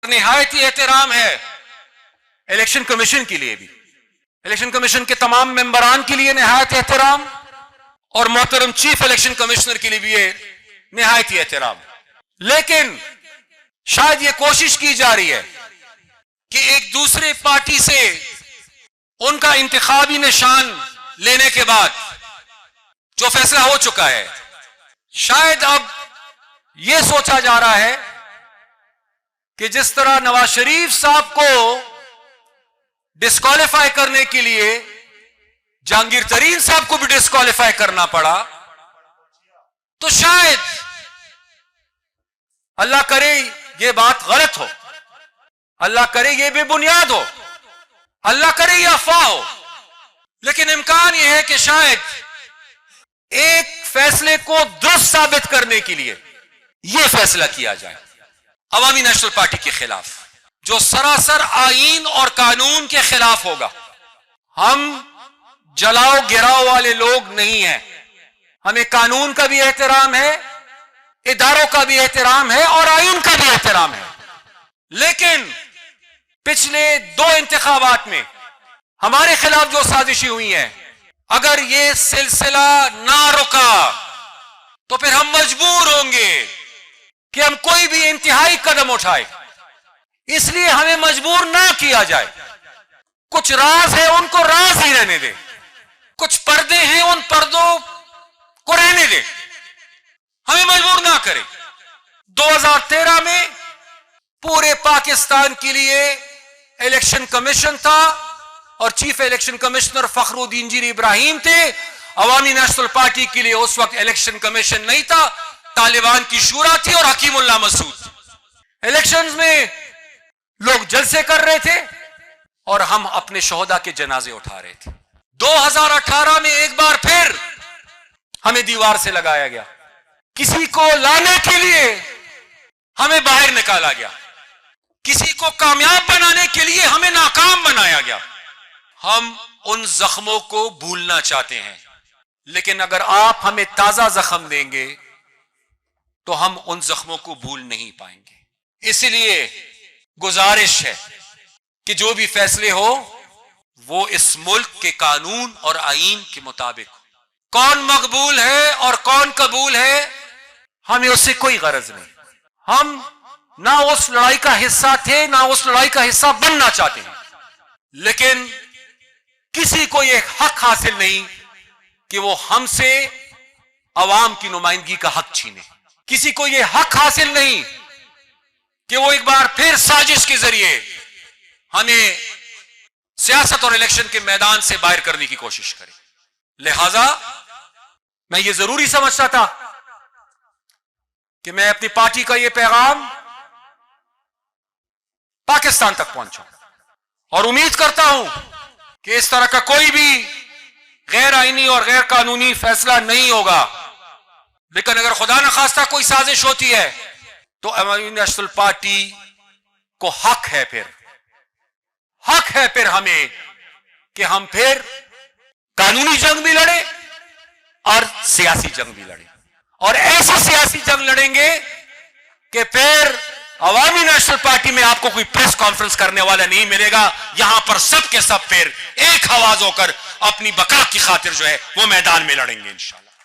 निहायत ही एहतराम है इलेक्शन कमीशन के लिए भी, इलेक्शन कमीशन के तमाम मेंबरान के लिए निहायत एहतराम, और मोहतरम चीफ इलेक्शन कमिश्नर के लिए भी ये निहायत ही एहतराम। लेकिन शायद ये कोशिश की जा रही है कि एक दूसरे पार्टी से उनका इंतखाबी निशान लेने के बाद जो फैसला हो चुका है, शायद अब यह सोचा जा रहा है कि जिस तरह नवाज शरीफ साहब को डिस्क्वालीफाई करने के लिए जहांगीर तरीन साहब को भी डिस्क्वालीफाई करना पड़ा, तो शायद अल्लाह करे यह बात गलत हो, अल्लाह करे यह बेबुनियाद हो, अल्लाह करे यह अफवाह हो, लेकिन इम्कान यह है कि शायद एक फैसले को दुरुस्त साबित करने के लिए यह फैसला किया जाए अवामी नेशनल पार्टी के खिलाफ, जो सरासर आईन और कानून के खिलाफ होगा। हम जलाओ गिराओ वाले लोग नहीं हैं, हमें कानून का भी एहतराम है, इदारों का भी एहतराम है और आईन का भी एहतराम है। लेकिन पिछले 2 इंतखाबात में हमारे खिलाफ जो साजिशें हुई हैं, अगर यह सिलसिला ना रुका तो फिर हम मजबूर होंगे कि हम कोई भी इंतहाई कदम उठाए, इसलिए हमें मजबूर ना किया जाए। कुछ राज है उनको राज ही रहने दे, कुछ पर्दे हैं उन पर्दों को रहने दे, हमें मजबूर ना करें। 2013 में पूरे पाकिस्तान के लिए इलेक्शन कमीशन था और चीफ इलेक्शन कमिश्नर फखरुद्दीन जी इब्राहिम थे। अवामी नेशनल पार्टी के लिए उस वक्त इलेक्शन कमीशन नहीं था, तालिबान की शूरा थी और हकीमुल्लाह मसूद। इलेक्शंस में लोग जलसे कर रहे थे और हम अपने शोहदा के जनाजे उठा रहे थे। 2018 में एक बार फिर हमें दीवार से लगाया गया, किसी को लाने के लिए हमें बाहर निकाला गया, किसी को कामयाब बनाने के लिए हमें नाकाम बनाया गया। हम उन जख्मों को भूलना चाहते हैं, लेकिन अगर आप हमें ताजा जख्म देंगे तो हम उन जख्मों को भूल नहीं पाएंगे। इसलिए गुजारिश है कि जो भी फैसले हो वो इस मुल्क के कानून और आईन के मुताबिक हो। कौन मकबूल है और कौन कबूल है, हमें उससे कोई गरज नहीं। हम ना उस लड़ाई का हिस्सा थे, ना उस लड़ाई का हिस्सा बनना चाहते हैं, लेकिन किसी को यह हक हासिल नहीं कि वो हमसे अवाम की नुमाइंदगी का हक छीने। किसी को यह हक हासिल नहीं कि वो एक बार फिर साजिश के जरिए हमें सियासत और इलेक्शन के मैदान से बाहर करने की कोशिश करे। लिहाजा मैं ये जरूरी समझता था कि मैं अपनी पार्टी का ये पैगाम पाकिस्तान तक पहुंचाऊं और उम्मीद करता हूं कि इस तरह का कोई भी गैर आईनी और गैर कानूनी फैसला नहीं होगा। लेकिन अगर खुदा न खास्ता कोई साजिश होती है तो अवामी नेशनल पार्टी को हक है फिर हमें कि हम फिर कानूनी जंग भी लड़े और सियासी जंग भी लड़े, और ऐसी सियासी जंग लड़ेंगे कि फिर अवामी नेशनल पार्टी में आपको कोई प्रेस कॉन्फ्रेंस करने वाला नहीं मिलेगा। यहां पर सब के सब फिर एक आवाज होकर अपनी बका की खातिर जो है वो मैदान में लड़ेंगे इंशाल्लाह।